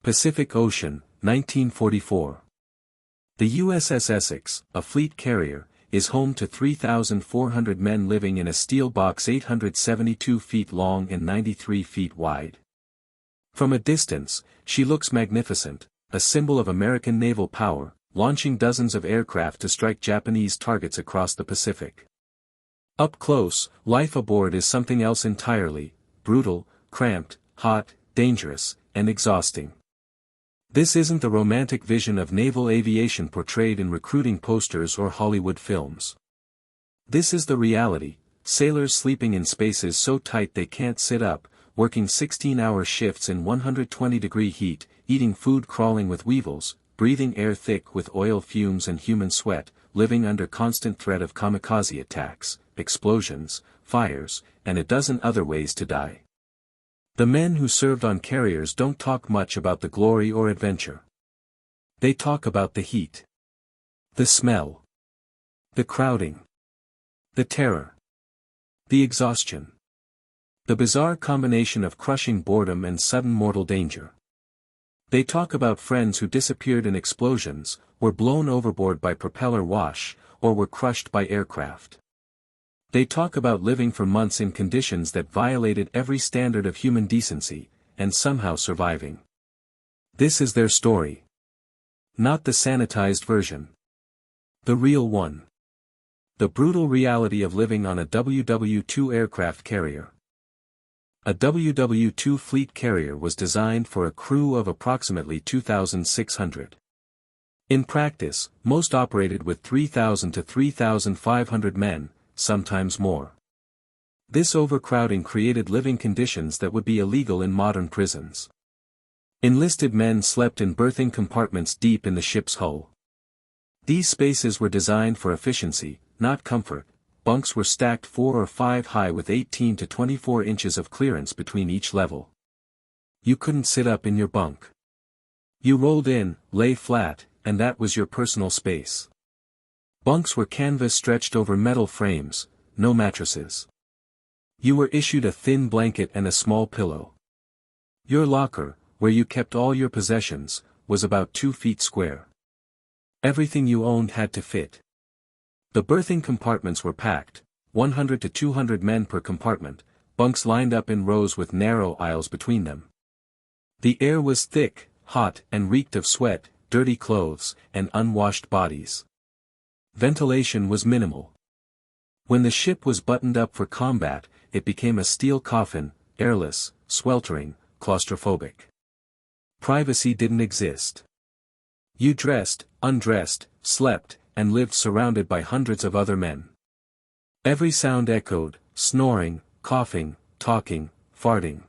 Pacific Ocean, 1944. The USS Essex, a fleet carrier, is home to 3,400 men living in a steel box 872 feet long and 93 feet wide. From a distance, she looks magnificent, a symbol of American naval power, launching dozens of aircraft to strike Japanese targets across the Pacific. Up close, life aboard is something else entirely: brutal, cramped, hot, dangerous, and exhausting. This isn't the romantic vision of naval aviation portrayed in recruiting posters or Hollywood films. This is the reality: sailors sleeping in spaces so tight they can't sit up, working 16-hour shifts in 120-degree heat, eating food crawling with weevils, breathing air thick with oil fumes and human sweat, living under constant threat of kamikaze attacks, explosions, fires, and a dozen other ways to die. The men who served on carriers don't talk much about the glory or adventure. They talk about the heat, the smell, the crowding, the terror, the exhaustion, the bizarre combination of crushing boredom and sudden mortal danger. They talk about friends who disappeared in explosions, were blown overboard by propeller wash, or were crushed by aircraft. They talk about living for months in conditions that violated every standard of human decency, and somehow surviving. This is their story. Not the sanitized version. The real one. The brutal reality of living on a WWII aircraft carrier. A WWII fleet carrier was designed for a crew of approximately 2,600. In practice, most operated with 3,000 to 3,500 men, sometimes more. This overcrowding created living conditions that would be illegal in modern prisons. Enlisted men slept in berthing compartments deep in the ship's hull. These spaces were designed for efficiency, not comfort. Bunks were stacked 4 or 5 high with 18 to 24 inches of clearance between each level. You couldn't sit up in your bunk. You rolled in, lay flat, and that was your personal space. Bunks were canvas stretched over metal frames, no mattresses. You were issued a thin blanket and a small pillow. Your locker, where you kept all your possessions, was about 2 feet square. Everything you owned had to fit. The berthing compartments were packed, 100 to 200 men per compartment, bunks lined up in rows with narrow aisles between them. The air was thick, hot, and reeked of sweat, dirty clothes, and unwashed bodies. Ventilation was minimal. When the ship was buttoned up for combat, it became a steel coffin, airless, sweltering, claustrophobic. Privacy didn't exist. You dressed, undressed, slept, and lived surrounded by hundreds of other men. Every sound echoed: snoring, coughing, talking, farting.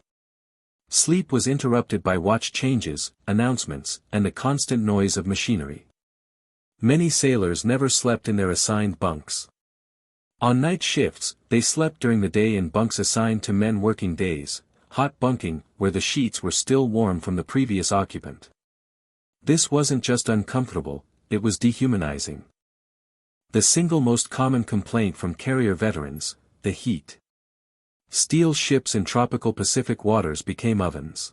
Sleep was interrupted by watch changes, announcements, and the constant noise of machinery. Many sailors never slept in their assigned bunks. On night shifts, they slept during the day in bunks assigned to men working days, hot bunking, where the sheets were still warm from the previous occupant. This wasn't just uncomfortable, it was dehumanizing. The single most common complaint from carrier veterans: the heat. Steel ships in tropical Pacific waters became ovens.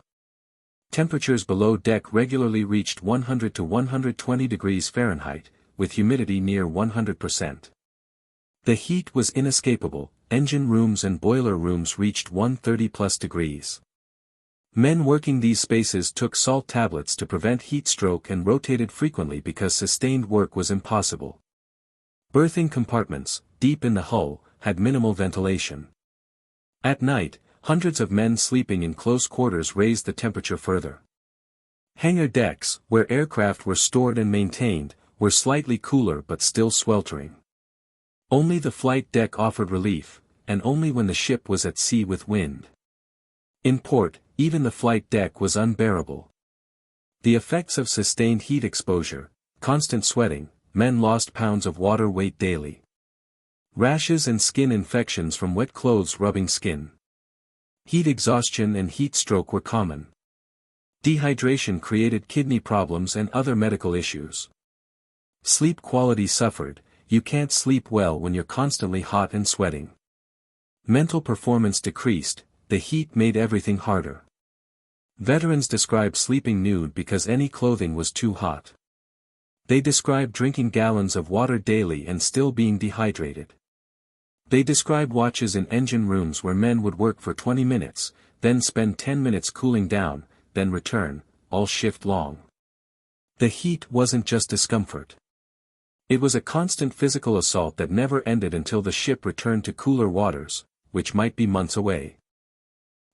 Temperatures below deck regularly reached 100 to 120 degrees Fahrenheit, with humidity near 100%. The heat was inescapable. Engine rooms and boiler rooms reached 130+ degrees. Men working these spaces took salt tablets to prevent heat stroke and rotated frequently because sustained work was impossible. Berthing compartments, deep in the hull, had minimal ventilation. At night, hundreds of men sleeping in close quarters raised the temperature further. Hangar decks, where aircraft were stored and maintained, were slightly cooler but still sweltering. Only the flight deck offered relief, and only when the ship was at sea with wind. In port, even the flight deck was unbearable. The effects of sustained heat exposure: constant sweating, men lost pounds of water weight daily. Rashes and skin infections from wet clothes rubbing skin. Heat exhaustion and heat stroke were common. Dehydration created kidney problems and other medical issues. Sleep quality suffered. You can't sleep well when you're constantly hot and sweating. Mental performance decreased. The heat made everything harder. Veterans describe sleeping nude because any clothing was too hot. They describe drinking gallons of water daily and still being dehydrated. They describe watches in engine rooms where men would work for 20 minutes, then spend 10 minutes cooling down, then return, all shift long. The heat wasn't just discomfort. It was a constant physical assault that never ended until the ship returned to cooler waters, which might be months away.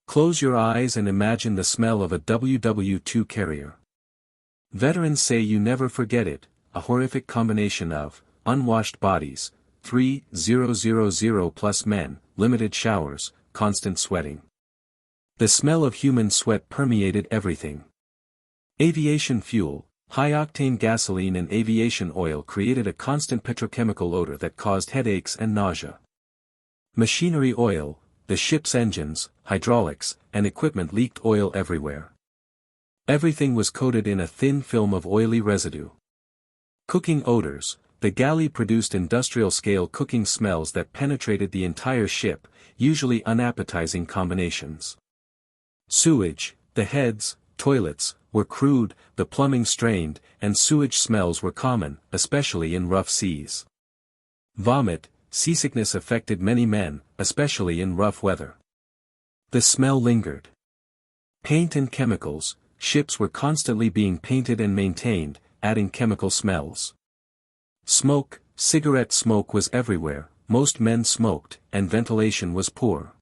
Close your eyes and imagine the smell of a WWII carrier. Veterans say you never forget it, a horrific combination of unwashed bodies, 3,000 plus men, limited showers, constant sweating. The smell of human sweat permeated everything. Aviation fuel, high-octane gasoline and aviation oil created a constant petrochemical odor that caused headaches and nausea. Machinery oil, the ship's engines, hydraulics, and equipment leaked oil everywhere. Everything was coated in a thin film of oily residue. Cooking odors, the galley produced industrial-scale cooking smells that penetrated the entire ship, usually unappetizing combinations. Sewage, the heads, toilets, were crude, the plumbing strained, and sewage smells were common, especially in rough seas. Vomit, seasickness affected many men, especially in rough weather. The smell lingered. Paint and chemicals, ships were constantly being painted and maintained, adding chemical smells. Smoke, cigarette smoke was everywhere, most men smoked, and ventilation was poor.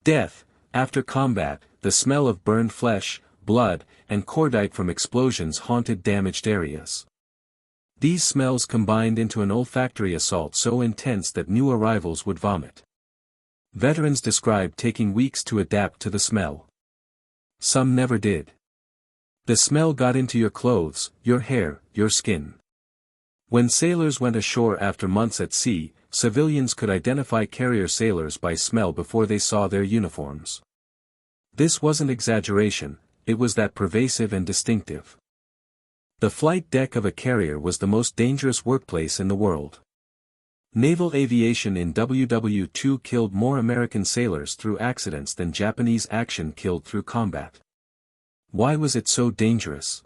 Death, after combat, the smell of burned flesh, blood, and cordite from explosions haunted damaged areas. These smells combined into an olfactory assault so intense that new arrivals would vomit. Veterans described taking weeks to adapt to the smell. Some never did. The smell got into your clothes, your hair, your skin. When sailors went ashore after months at sea, civilians could identify carrier sailors by smell before they saw their uniforms. This wasn't exaggeration, it was that pervasive and distinctive. The flight deck of a carrier was the most dangerous workplace in the world. Naval aviation in WWII killed more American sailors through accidents than Japanese action killed through combat. Why was it so dangerous?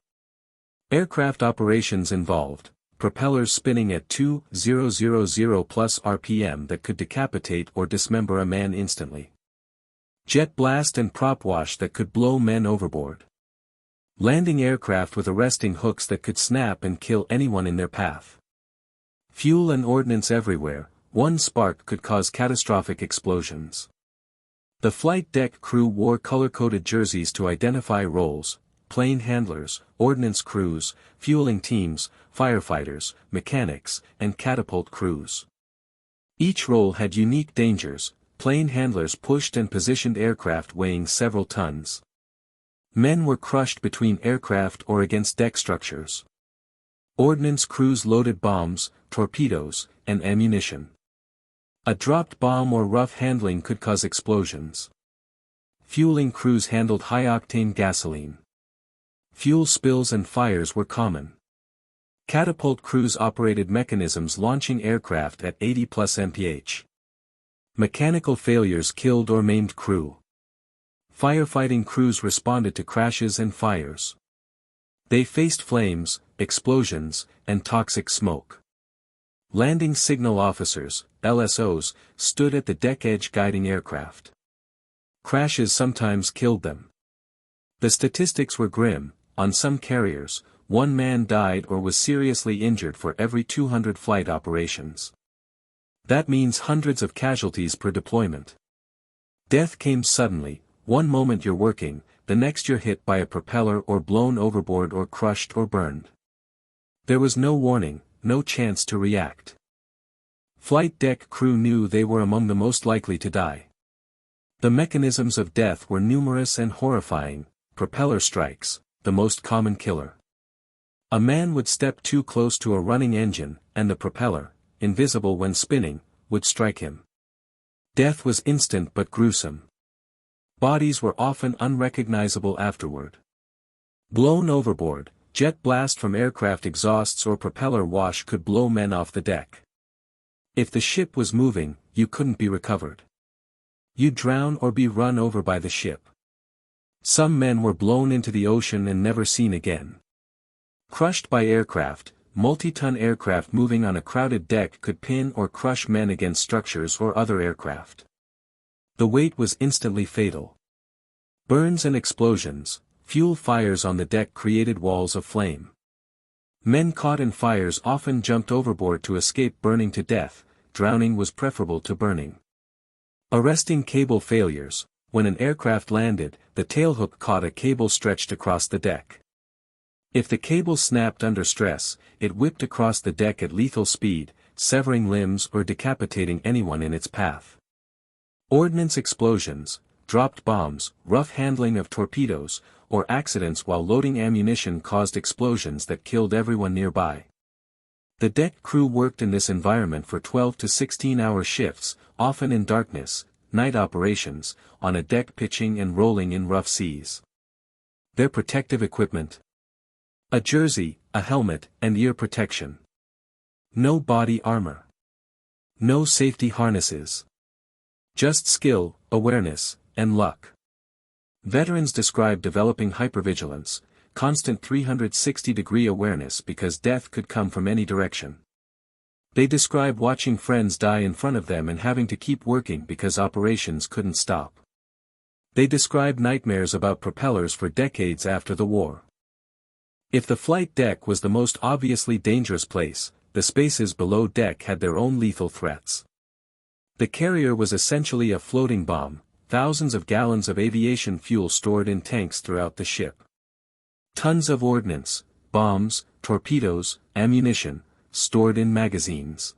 Aircraft operations involved propellers spinning at 2,000 plus RPM that could decapitate or dismember a man instantly. Jet blast and prop wash that could blow men overboard. Landing aircraft with arresting hooks that could snap and kill anyone in their path. Fuel and ordnance everywhere, one spark could cause catastrophic explosions. The flight deck crew wore color-coded jerseys to identify roles: plane handlers, ordnance crews, fueling teams, firefighters, mechanics, and catapult crews. Each role had unique dangers. Plane handlers pushed and positioned aircraft weighing several tons. Men were crushed between aircraft or against deck structures. Ordnance crews loaded bombs, torpedoes, and ammunition. A dropped bomb or rough handling could cause explosions. Fueling crews handled high-octane gasoline. Fuel spills and fires were common. Catapult crews operated mechanisms launching aircraft at 80 plus mph. Mechanical failures killed or maimed crew. Firefighting crews responded to crashes and fires. They faced flames, explosions, and toxic smoke. Landing signal officers, LSOs, stood at the deck edge guiding aircraft. Crashes sometimes killed them. The statistics were grim. On some carriers, one man died or was seriously injured for every 200 flight operations. That means hundreds of casualties per deployment. Death came suddenly, one moment you're working, the next you're hit by a propeller or blown overboard or crushed or burned. There was no warning, no chance to react. Flight deck crew knew they were among the most likely to die. The mechanisms of death were numerous and horrifying: propeller strikes, the most common killer. A man would step too close to a running engine, and the propeller, invisible when spinning, would strike him. Death was instant but gruesome. Bodies were often unrecognizable afterward. Blown overboard, jet blast from aircraft exhausts or propeller wash could blow men off the deck. If the ship was moving, you couldn't be recovered. You'd drown or be run over by the ship. Some men were blown into the ocean and never seen again. Crushed by aircraft, multi-ton aircraft moving on a crowded deck could pin or crush men against structures or other aircraft. The weight was instantly fatal. Burns and explosions, fuel fires on the deck created walls of flame. Men caught in fires often jumped overboard to escape burning to death. Drowning was preferable to burning. Arresting cable failures. When an aircraft landed, the tailhook caught a cable stretched across the deck. If the cable snapped under stress, it whipped across the deck at lethal speed, severing limbs or decapitating anyone in its path. Ordnance explosions, dropped bombs, rough handling of torpedoes, or accidents while loading ammunition caused explosions that killed everyone nearby. The deck crew worked in this environment for 12 to 16-hour shifts, often in darkness, night operations, on a deck pitching and rolling in rough seas. Their protective equipment: a jersey, a helmet, and ear protection. No body armor. No safety harnesses. Just skill, awareness, and luck. Veterans describe developing hypervigilance, constant 360-degree awareness because death could come from any direction. They describe watching friends die in front of them and having to keep working because operations couldn't stop. They describe nightmares about propellers for decades after the war. If the flight deck was the most obviously dangerous place, the spaces below deck had their own lethal threats. The carrier was essentially a floating bomb, thousands of gallons of aviation fuel stored in tanks throughout the ship. Tons of ordnance, bombs, torpedoes, ammunition, stored in magazines.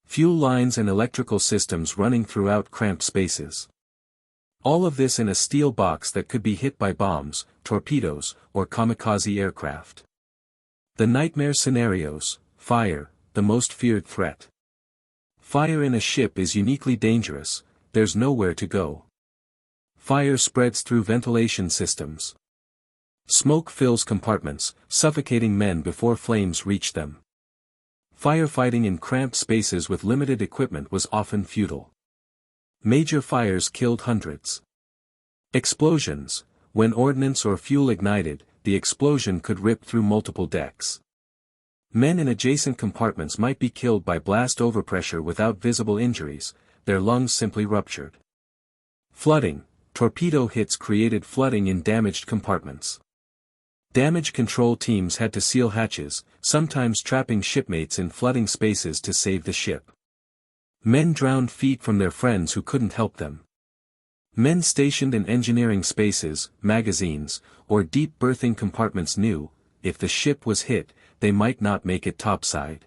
Fuel lines and electrical systems running throughout cramped spaces. All of this in a steel box that could be hit by bombs, torpedoes, or kamikaze aircraft. The nightmare scenarios: fire, the most feared threat. Fire in a ship is uniquely dangerous, there's nowhere to go. Fire spreads through ventilation systems. Smoke fills compartments, suffocating men before flames reach them. Firefighting in cramped spaces with limited equipment was often futile. Major fires killed hundreds. Explosions: when ordnance or fuel ignited, the explosion could rip through multiple decks. Men in adjacent compartments might be killed by blast overpressure without visible injuries, their lungs simply ruptured. Flooding: torpedo hits created flooding in damaged compartments. Damage control teams had to seal hatches, sometimes trapping shipmates in flooding spaces to save the ship. Men drowned feet from their friends who couldn't help them. Men stationed in engineering spaces, magazines, or deep berthing compartments knew, if the ship was hit, they might not make it topside.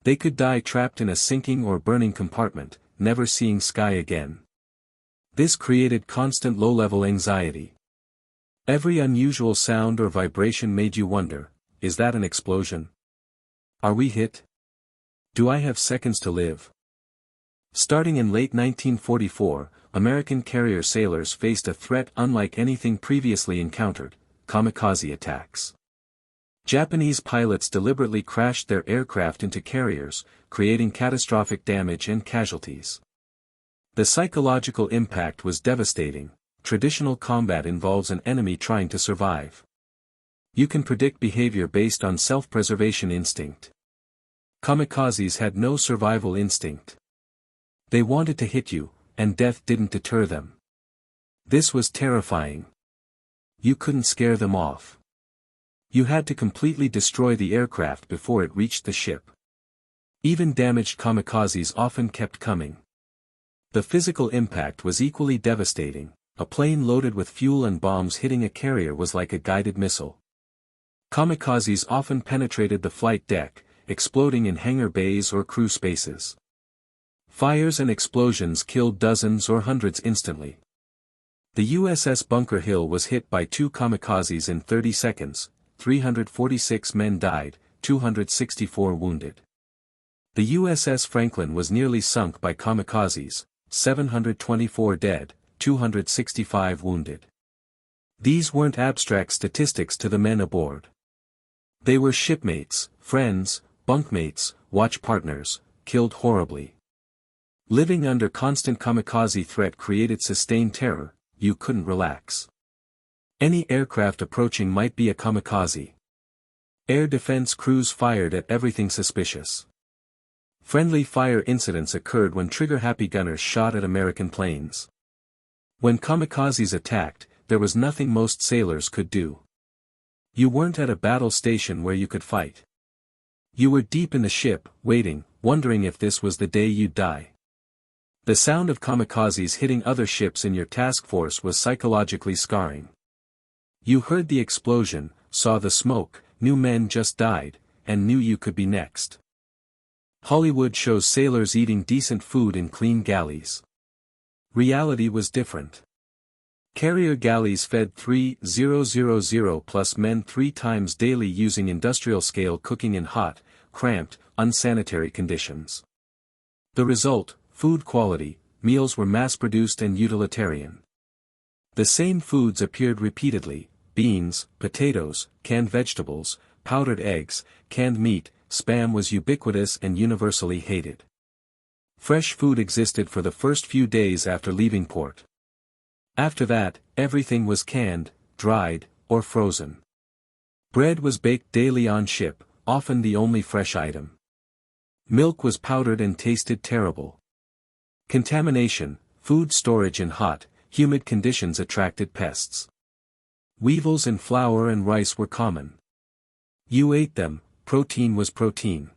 They could die trapped in a sinking or burning compartment, never seeing sky again. This created constant low-level anxiety. Every unusual sound or vibration made you wonder, is that an explosion? Are we hit? Do I have seconds to live? Starting in late 1944, American carrier sailors faced a threat unlike anything previously encountered: kamikaze attacks. Japanese pilots deliberately crashed their aircraft into carriers, creating catastrophic damage and casualties. The psychological impact was devastating. Traditional combat involves an enemy trying to survive. You can predict behavior based on self-preservation instinct. Kamikazes had no survival instinct. They wanted to hit you, and death didn't deter them. This was terrifying. You couldn't scare them off. You had to completely destroy the aircraft before it reached the ship. Even damaged kamikazes often kept coming. The physical impact was equally devastating. A plane loaded with fuel and bombs hitting a carrier was like a guided missile. Kamikazes often penetrated the flight deck, exploding in hangar bays or crew spaces. Fires and explosions killed dozens or hundreds instantly. The USS Bunker Hill was hit by 2 kamikazes in 30 seconds, 346 men died, 264 wounded. The USS Franklin was nearly sunk by kamikazes, 724 dead, 265 wounded. These weren't abstract statistics to the men aboard. They were shipmates, friends, bunkmates, watch partners, killed horribly. Living under constant kamikaze threat created sustained terror. You couldn't relax. Any aircraft approaching might be a kamikaze. Air defense crews fired at everything suspicious. Friendly fire incidents occurred when trigger-happy gunners shot at American planes. When kamikazes attacked, there was nothing most sailors could do. You weren't at a battle station where you could fight. You were deep in the ship, waiting, wondering if this was the day you'd die. The sound of kamikazes hitting other ships in your task force was psychologically scarring. You heard the explosion, saw the smoke, knew men just died, and knew you could be next. Hollywood shows sailors eating decent food in clean galleys. Reality was different. Carrier galleys fed 3,000 plus men 3 times daily using industrial-scale cooking in hot, cramped, unsanitary conditions. The result, food quality, meals were mass-produced and utilitarian. The same foods appeared repeatedly: beans, potatoes, canned vegetables, powdered eggs, canned meat. Spam was ubiquitous and universally hated. Fresh food existed for the first few days after leaving port. After that, everything was canned, dried, or frozen. Bread was baked daily on ship, often the only fresh item. Milk was powdered and tasted terrible. Contamination, food storage in hot, humid conditions attracted pests. Weevils in flour and rice were common. You ate them. Protein was protein.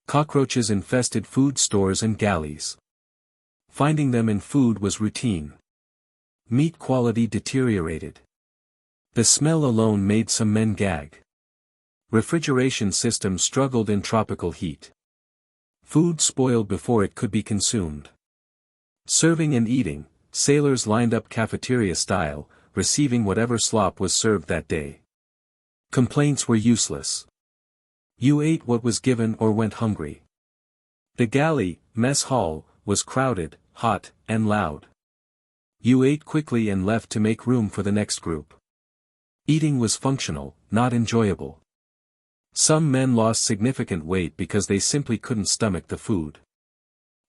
Cockroaches infested food stores and galleys. Finding them in food was routine. Meat quality deteriorated. The smell alone made some men gag. Refrigeration systems struggled in tropical heat. Food spoiled before it could be consumed. Serving and eating, sailors lined up cafeteria style, receiving whatever slop was served that day. Complaints were useless. You ate what was given or went hungry. The galley, mess hall, was crowded, hot, and loud. You ate quickly and left to make room for the next group. Eating was functional, not enjoyable. Some men lost significant weight because they simply couldn't stomach the food.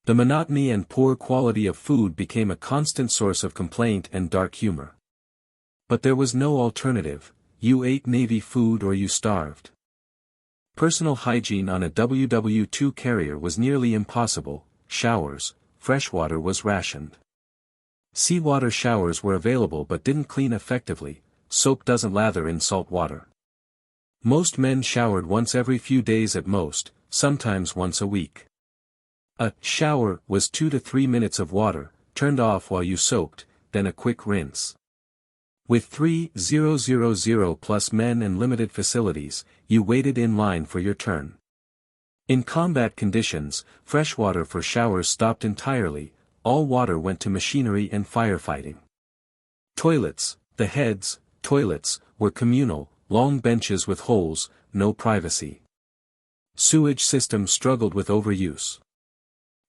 The monotony and poor quality of food became a constant source of complaint and dark humor. But there was no alternative: you ate Navy food or you starved. Personal hygiene on a WWII carrier was nearly impossible. Showers, fresh water was rationed. Seawater showers were available but didn't clean effectively. Soap doesn't lather in salt water. Most men showered once every few days at most, sometimes once a week. A shower was 2 to 3 minutes of water, turned off while you soaked, then a quick rinse. With 3,000 plus men and limited facilities, you waited in line for your turn. In combat conditions, fresh water for showers stopped entirely. All water went to machinery and firefighting. Toilets, the heads, toilets, were communal, long benches with holes, no privacy. Sewage systems struggled with overuse.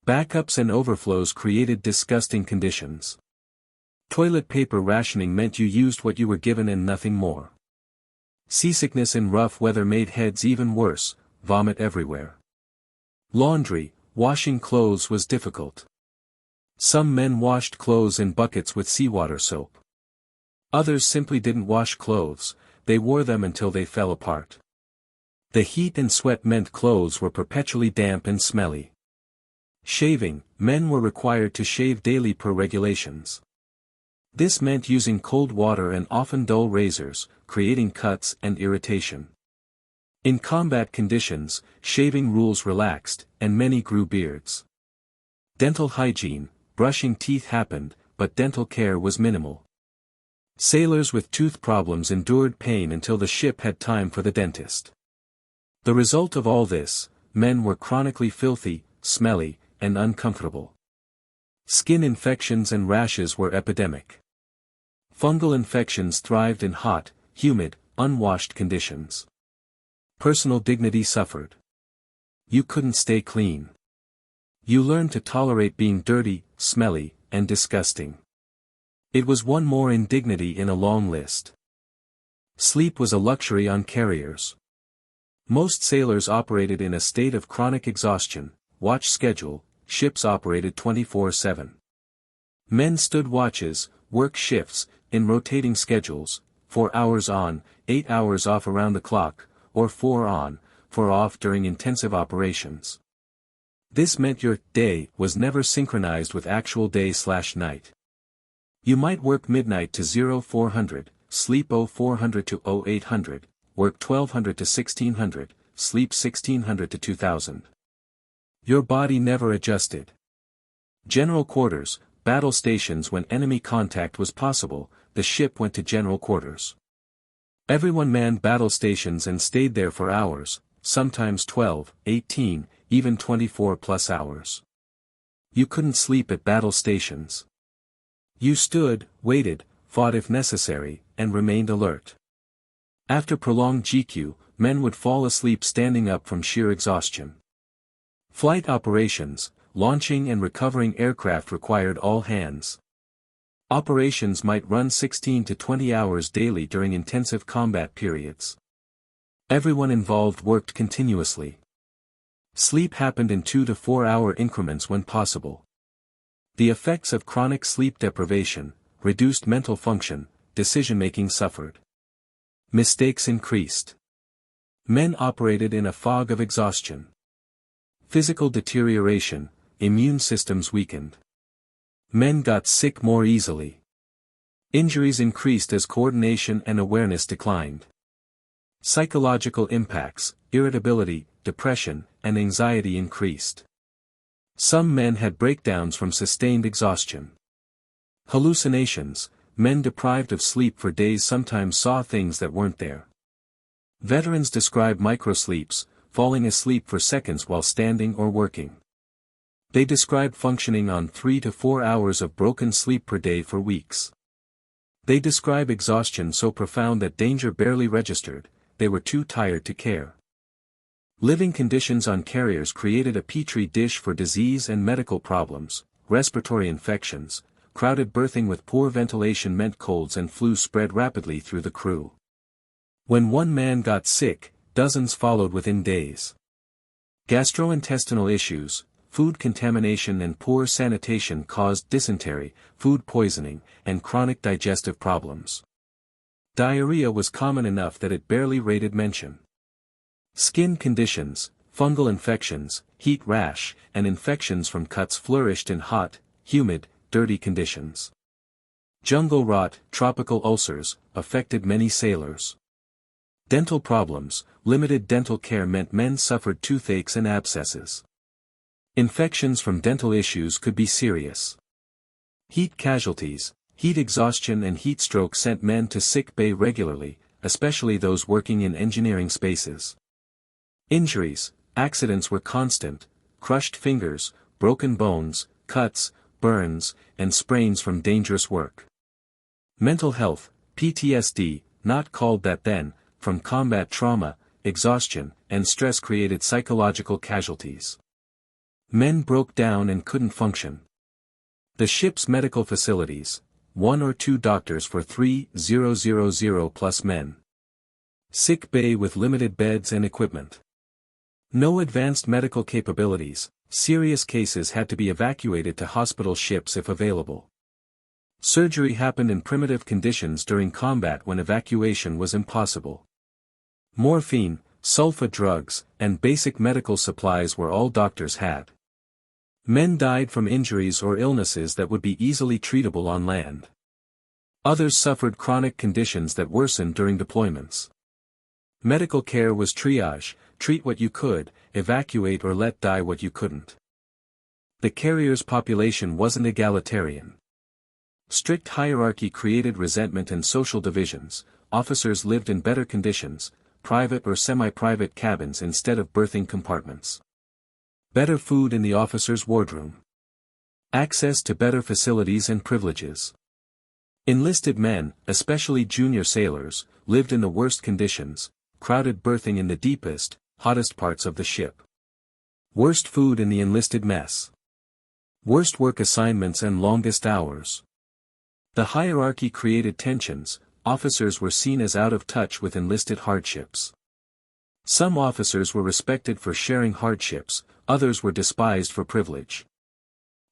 Backups and overflows created disgusting conditions. Toilet paper rationing meant you used what you were given and nothing more. Seasickness in rough weather made heads even worse, vomit everywhere. Laundry, washing clothes was difficult. Some men washed clothes in buckets with seawater soap. Others simply didn't wash clothes, they wore them until they fell apart. The heat and sweat meant clothes were perpetually damp and smelly. Shaving, men were required to shave daily per regulations. This meant using cold water and often dull razors, creating cuts and irritation. In combat conditions, shaving rules relaxed, and many grew beards. Dental hygiene, brushing teeth happened, but dental care was minimal. Sailors with tooth problems endured pain until the ship had time for the dentist. The result of all this, men were chronically filthy, smelly, and uncomfortable. Skin infections and rashes were epidemic. Fungal infections thrived in hot, humid, unwashed conditions. Personal dignity suffered. You couldn't stay clean. You learned to tolerate being dirty, smelly, and disgusting. It was one more indignity in a long list. Sleep was a luxury on carriers. Most sailors operated in a state of chronic exhaustion. Watch schedule, ships operated 24/7. Men stood watches, work shifts, in rotating schedules, 4 hours on, 8 hours off around the clock, or 4 on, 4 off during intensive operations. This meant your day was never synchronized with actual day/night. You might work midnight to 0400, sleep 0400 to 0800, work 1200 to 1600, sleep 1600 to 2000. Your body never adjusted. General quarters, battle stations. When enemy contact was possible, the ship went to general quarters. Everyone manned battle stations and stayed there for hours, sometimes 12, 18, even 24+ hours. You couldn't sleep at battle stations. You stood, waited, fought if necessary, and remained alert. After prolonged GQ, men would fall asleep standing up from sheer exhaustion. Flight operations, launching and recovering aircraft required all hands. Operations might run 16 to 20 hours daily during intensive combat periods. Everyone involved worked continuously. Sleep happened in 2 to 4 hour increments when possible. The effects of chronic sleep deprivation, reduced mental function, decision-making suffered. Mistakes increased. Men operated in a fog of exhaustion. Physical deterioration, immune systems weakened. Men got sick more easily. Injuries increased as coordination and awareness declined. Psychological impacts, irritability, depression, and anxiety increased. Some men had breakdowns from sustained exhaustion. Hallucinations, men deprived of sleep for days sometimes saw things that weren't there. Veterans describe microsleeps, falling asleep for seconds while standing or working. They described functioning on 3 to 4 hours of broken sleep per day for weeks. They describe exhaustion so profound that danger barely registered, they were too tired to care. Living conditions on carriers created a petri dish for disease and medical problems. Respiratory infections, crowded berthing with poor ventilation meant colds and flu spread rapidly through the crew. When one man got sick, dozens followed within days. Gastrointestinal issues, food contamination and poor sanitation caused dysentery, food poisoning, and chronic digestive problems. Diarrhea was common enough that it barely rated mention. Skin conditions, fungal infections, heat rash, and infections from cuts flourished in hot, humid, dirty conditions. Jungle rot, tropical ulcers, affected many sailors. Dental problems, limited dental care meant men suffered toothaches and abscesses. Infections from dental issues could be serious. Heat casualties, heat exhaustion and heat stroke sent men to sick bay regularly, especially those working in engineering spaces. Injuries, accidents were constant, crushed fingers, broken bones, cuts, burns, and sprains from dangerous work. Mental health, PTSD, not called that then, from combat trauma, exhaustion, and stress created psychological casualties. Men broke down and couldn't function. The ship's medical facilities, 1 or 2 doctors for 3,000+ men. Sick bay with limited beds and equipment. No advanced medical capabilities, serious cases had to be evacuated to hospital ships if available. Surgery happened in primitive conditions during combat when evacuation was impossible. Morphine, sulfa drugs, and basic medical supplies were all doctors had. Men died from injuries or illnesses that would be easily treatable on land. Others suffered chronic conditions that worsened during deployments. Medical care was triage, treat what you could, evacuate or let die what you couldn't. The carrier's population wasn't egalitarian. Strict hierarchy created resentment and social divisions. Officers lived in better conditions, private or semi-private cabins instead of berthing compartments. Better food in the officer's wardroom. Access to better facilities and privileges. Enlisted men, especially junior sailors, lived in the worst conditions, crowded berthing in the deepest, hottest parts of the ship. Worst food in the enlisted mess. Worst work assignments and longest hours. The hierarchy created tensions. Officers were seen as out of touch with enlisted hardships. Some officers were respected for sharing hardships, others were despised for privilege.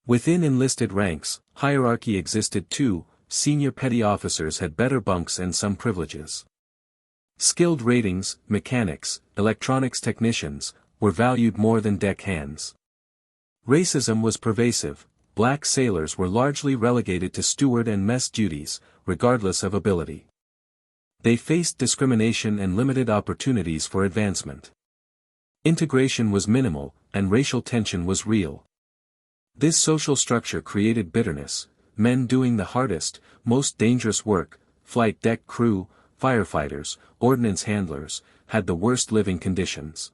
Within enlisted ranks, hierarchy existed too. senior petty officers had better bunks and some privileges. Skilled ratings, mechanics, electronics technicians, were valued more than deck hands. Racism was pervasive. Black sailors were largely relegated to steward and mess duties, regardless of ability. They faced discrimination and limited opportunities for advancement. Integration was minimal, and racial tension was real. This social structure created bitterness. Men doing the hardest, most dangerous work, flight deck crew, firefighters, ordnance handlers, had the worst living conditions.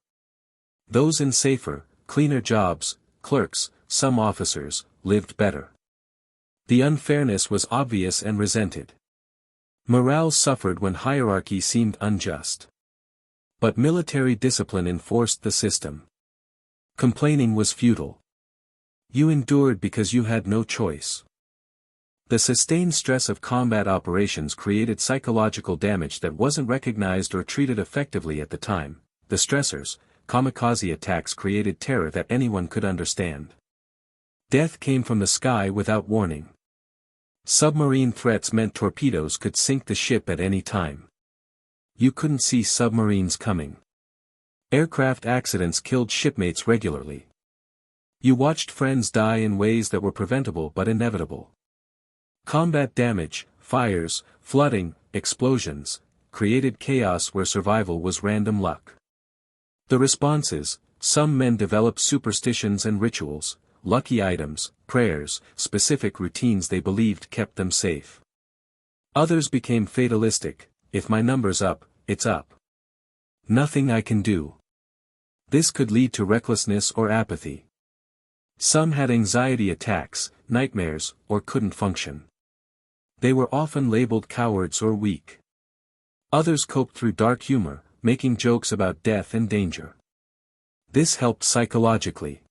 Those in safer, cleaner jobs, clerks, some officers, lived better. The unfairness was obvious and resented. Morale suffered when hierarchy seemed unjust. But military discipline enforced the system. Complaining was futile. You endured because you had no choice. The sustained stress of combat operations created psychological damage that wasn't recognized or treated effectively at the time. The stressors, kamikaze attacks, created terror that anyone could understand. Death came from the sky without warning. Submarine threats meant torpedoes could sink the ship at any time. You couldn't see submarines coming. Aircraft accidents killed shipmates regularly. You watched friends die in ways that were preventable but inevitable. Combat damage, fires, flooding, explosions, created chaos where survival was random luck. The responses: some men developed superstitions and rituals, lucky items, prayers, specific routines they believed kept them safe. Others became fatalistic: if my number's up, it's up. Nothing I can do. This could lead to recklessness or apathy. Some had anxiety attacks, nightmares, or couldn't function. They were often labeled cowards or weak. Others coped through dark humor, making jokes about death and danger. This helped psychologically.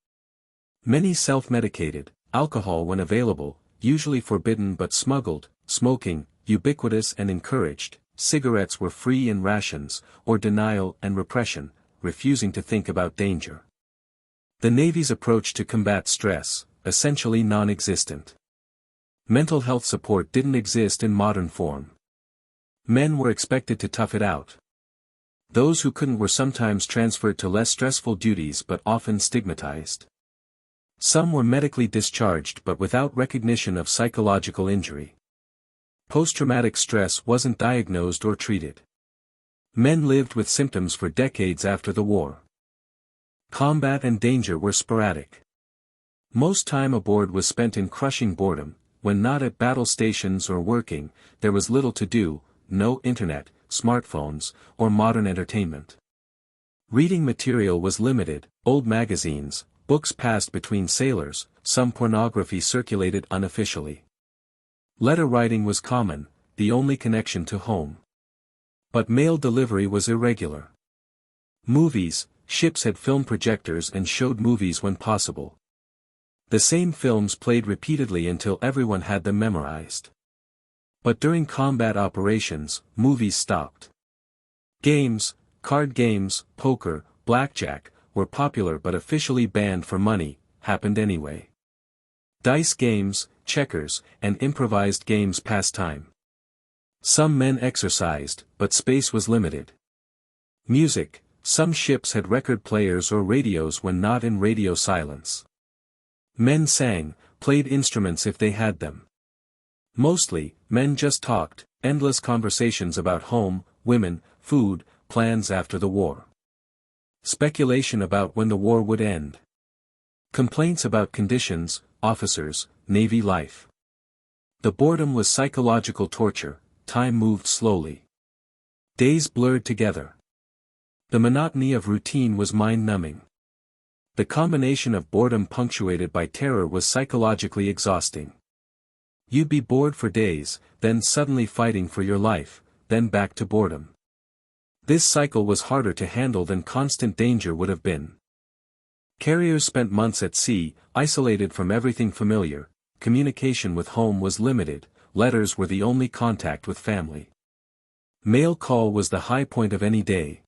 Many self-medicated, alcohol when available, usually forbidden but smuggled, smoking, ubiquitous and encouraged, cigarettes were free in rations, or denial and repression, refusing to think about danger. The Navy's approach to combat stress, essentially non-existent. Mental health support didn't exist in modern form. Men were expected to tough it out. Those who couldn't were sometimes transferred to less stressful duties but often stigmatized. Some were medically discharged but without recognition of psychological injury. Post-traumatic stress wasn't diagnosed or treated. Men lived with symptoms for decades after the war. Combat and danger were sporadic. Most time aboard was spent in crushing boredom. When not at battle stations or working, there was little to do, no internet, smartphones, or modern entertainment. Reading material was limited, old magazines, books passed between sailors, some pornography circulated unofficially. Letter writing was common, the only connection to home. But mail delivery was irregular. Movies: ships had film projectors and showed movies when possible. The same films played repeatedly until everyone had them memorized. But during combat operations, movies stopped. Games, card games, poker, blackjack, were popular but officially banned for money, happened anyway. Dice games, checkers, and improvised games passed time. Some men exercised, but space was limited. Music: some ships had record players or radios when not in radio silence. Men sang, played instruments if they had them. Mostly, men just talked, endless conversations about home, women, food, plans after the war. Speculation about when the war would end. Complaints about conditions, officers, Navy life. The boredom was psychological torture, time moved slowly. Days blurred together. The monotony of routine was mind-numbing. The combination of boredom punctuated by terror was psychologically exhausting. You'd be bored for days, then suddenly fighting for your life, then back to boredom. This cycle was harder to handle than constant danger would have been. Carriers spent months at sea, isolated from everything familiar. Communication with home was limited, letters were the only contact with family. Mail call was the high point of any day.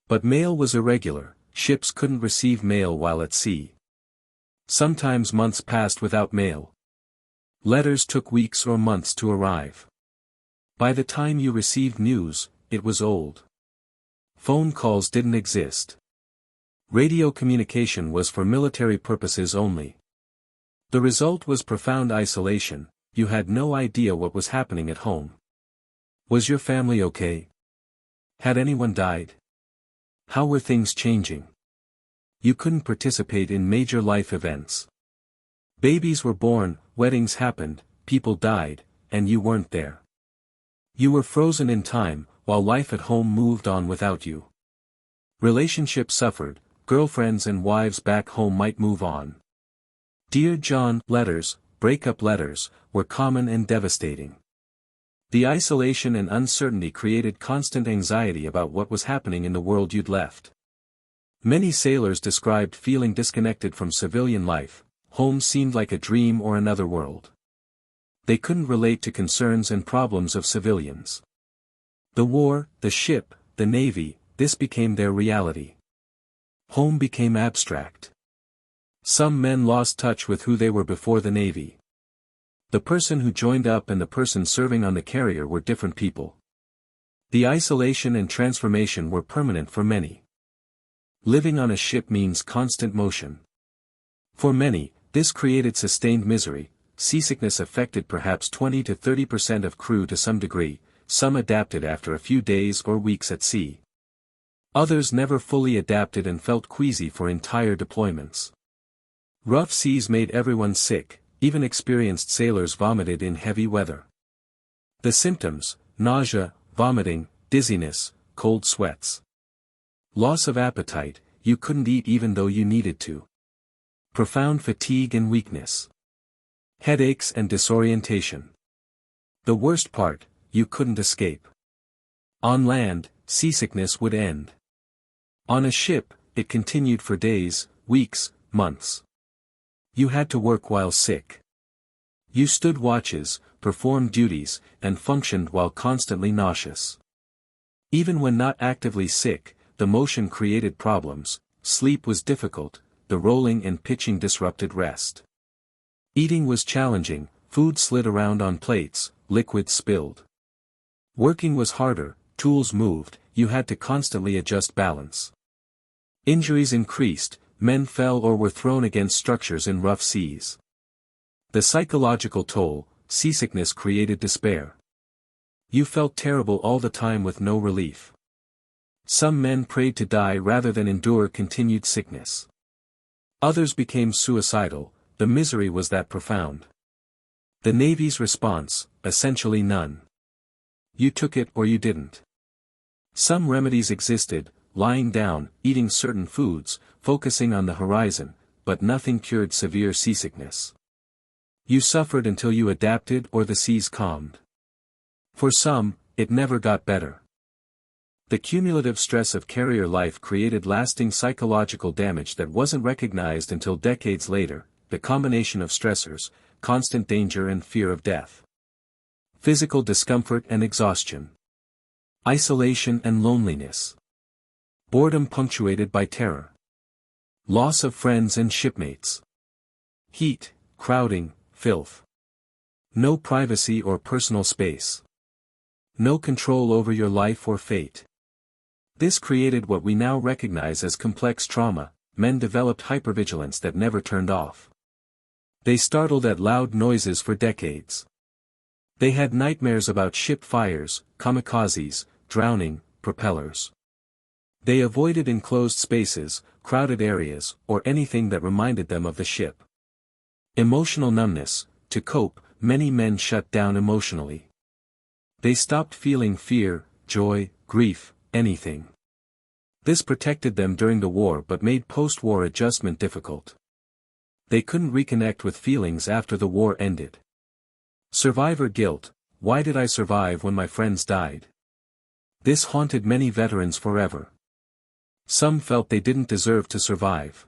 But mail was irregular. Ships couldn't receive mail while at sea. Sometimes months passed without mail. Letters took weeks or months to arrive. By the time you received news, it was old. Phone calls didn't exist. Radio communication was for military purposes only. The result was profound isolation. You had no idea what was happening at home. Was your family okay? Had anyone died? How were things changing? You couldn't participate in major life events. Babies were born, weddings happened, people died, and you weren't there. You were frozen in time, while life at home moved on without you. Relationships suffered, girlfriends and wives back home might move on. Dear John letters, breakup letters, were common and devastating. The isolation and uncertainty created constant anxiety about what was happening in the world you'd left. Many sailors described feeling disconnected from civilian life. Home seemed like a dream or another world. They couldn't relate to concerns and problems of civilians. The war, the ship, the navy, this became their reality. Home became abstract. Some men lost touch with who they were before the navy. The person who joined up and the person serving on the carrier were different people. The isolation and transformation were permanent for many. Living on a ship means constant motion. For many, this created sustained misery. Seasickness affected perhaps 20 to 30% of crew to some degree. Some adapted after a few days or weeks at sea. Others never fully adapted and felt queasy for entire deployments. Rough seas made everyone sick, even experienced sailors vomited in heavy weather. The symptoms: nausea, vomiting, dizziness, cold sweats. Loss of appetite, you couldn't eat even though you needed to. Profound fatigue and weakness. Headaches and disorientation. The worst part, you couldn't escape. On land, seasickness would end. On a ship, it continued for days, weeks, months. You had to work while sick. You stood watches, performed duties, and functioned while constantly nauseous. Even when not actively sick, the motion created problems. Sleep was difficult, the rolling and pitching disrupted rest. Eating was challenging, food slid around on plates, liquids spilled. Working was harder, tools moved, you had to constantly adjust balance. Injuries increased, men fell or were thrown against structures in rough seas. The psychological toll: seasickness created despair. You felt terrible all the time with no relief. Some men prayed to die rather than endure continued sickness. Others became suicidal. The misery was that profound. The Navy's response: essentially none. You took it or you didn't. Some remedies existed: lying down, eating certain foods, focusing on the horizon, but nothing cured severe seasickness. You suffered until you adapted or the seas calmed. For some, it never got better. The cumulative stress of carrier life created lasting psychological damage that wasn't recognized until decades later. The combination of stressors: constant danger and fear of death. Physical discomfort and exhaustion. Isolation and loneliness. Boredom punctuated by terror. Loss of friends and shipmates. Heat, crowding, filth. No privacy or personal space. No control over your life or fate. This created what we now recognize as complex trauma. Men developed hypervigilance that never turned off. They startled at loud noises for decades. They had nightmares about ship fires, kamikazes, drowning, propellers. They avoided enclosed spaces, crowded areas, or anything that reminded them of the ship. Emotional numbness: to cope, many men shut down emotionally. They stopped feeling fear, joy, grief, anything. This protected them during the war but made post-war adjustment difficult. They couldn't reconnect with feelings after the war ended. Survivor guilt: why did I survive when my friends died? This haunted many veterans forever. Some felt they didn't deserve to survive.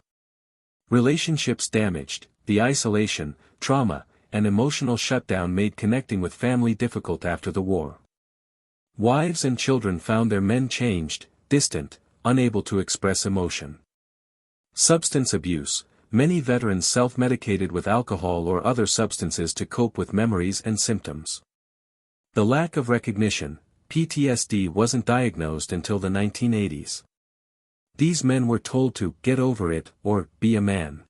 Relationships damaged: the isolation, trauma, and emotional shutdown made connecting with family difficult after the war. Wives and children found their men changed, distant, unable to express emotion. Substance abuse: Many veterans self-medicated with alcohol or other substances to cope with memories and symptoms. The lack of recognition, PTSD wasn't diagnosed until the 1980s. These men were told to get over it or be a man.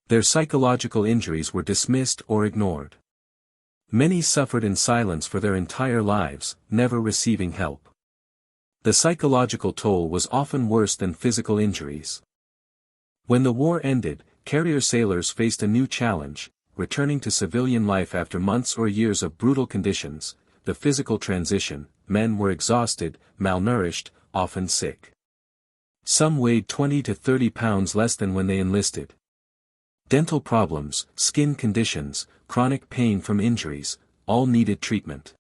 Their psychological injuries were dismissed or ignored. Many suffered in silence for their entire lives, never receiving help. The psychological toll was often worse than physical injuries. When the war ended, carrier sailors faced a new challenge, returning to civilian life after months or years of brutal conditions. The physical transition: men were exhausted, malnourished, often sick. Some weighed 20 to 30 pounds less than when they enlisted. Dental problems, skin conditions, chronic pain from injuries, all needed treatment.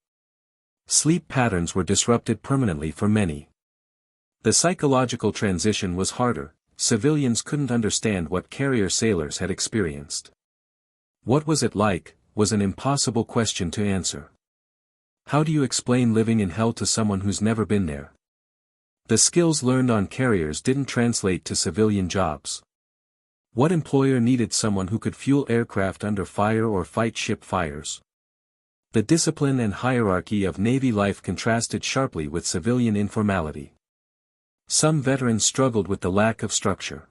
Sleep patterns were disrupted permanently for many. The psychological transition was harder. Civilians couldn't understand what carrier sailors had experienced. What was it like, was an impossible question to answer. How do you explain living in hell to someone who's never been there? The skills learned on carriers didn't translate to civilian jobs. What employer needed someone who could fuel aircraft under fire or fight ship fires? The discipline and hierarchy of Navy life contrasted sharply with civilian informality. Some veterans struggled with the lack of structure.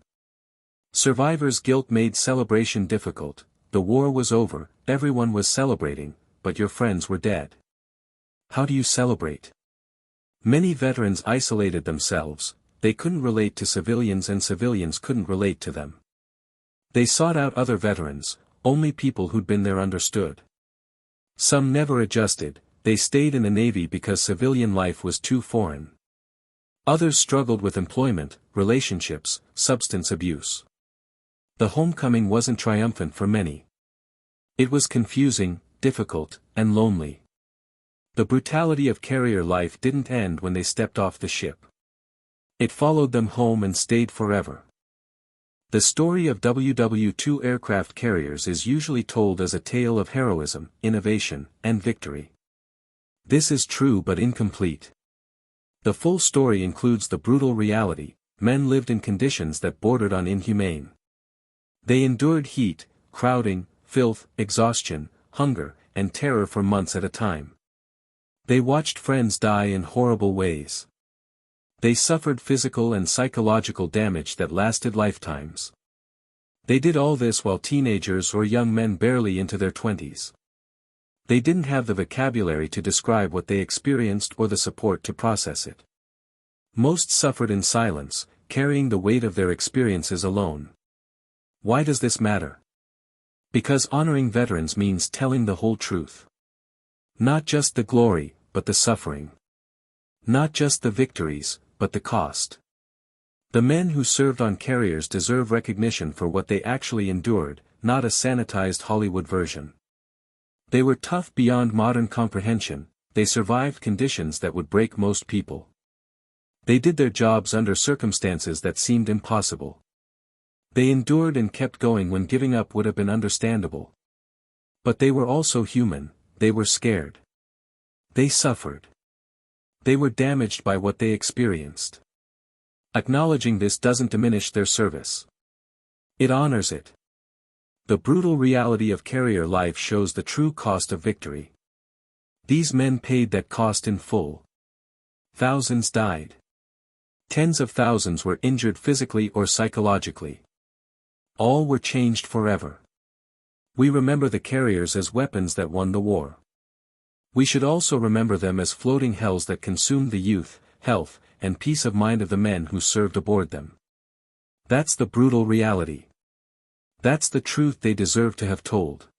Survivors' guilt made celebration difficult. The war was over, everyone was celebrating, but your friends were dead. How do you celebrate? Many veterans isolated themselves. They couldn't relate to civilians and civilians couldn't relate to them. They sought out other veterans, only people who'd been there understood. Some never adjusted, they stayed in the Navy because civilian life was too foreign. Others struggled with employment, relationships, substance abuse. The homecoming wasn't triumphant for many. It was confusing, difficult, and lonely. The brutality of carrier life didn't end when they stepped off the ship. It followed them home and stayed forever. The story of WWII aircraft carriers is usually told as a tale of heroism, innovation, and victory. This is true but incomplete. The full story includes the brutal reality: men lived in conditions that bordered on inhumane. They endured heat, crowding, filth, exhaustion, hunger, and terror for months at a time. They watched friends die in horrible ways. They suffered physical and psychological damage that lasted lifetimes. They did all this while teenagers or young men barely into their 20s. They didn't have the vocabulary to describe what they experienced or the support to process it. Most suffered in silence, carrying the weight of their experiences alone. Why does this matter? Because honoring veterans means telling the whole truth. Not just the glory, but the suffering. Not just the victories, but the cost. The men who served on carriers deserve recognition for what they actually endured, not a sanitized Hollywood version. They were tough beyond modern comprehension. They survived conditions that would break most people. They did their jobs under circumstances that seemed impossible. They endured and kept going when giving up would have been understandable. But they were also human. They were scared. They suffered. They were damaged by what they experienced. Acknowledging this doesn't diminish their service. It honors it. The brutal reality of carrier life shows the true cost of victory. These men paid that cost in full. Thousands died. Tens of thousands were injured physically or psychologically. All were changed forever. We remember the carriers as weapons that won the war. We should also remember them as floating hells that consumed the youth, health, and peace of mind of the men who served aboard them. That's the brutal reality. That's the truth they deserve to have told.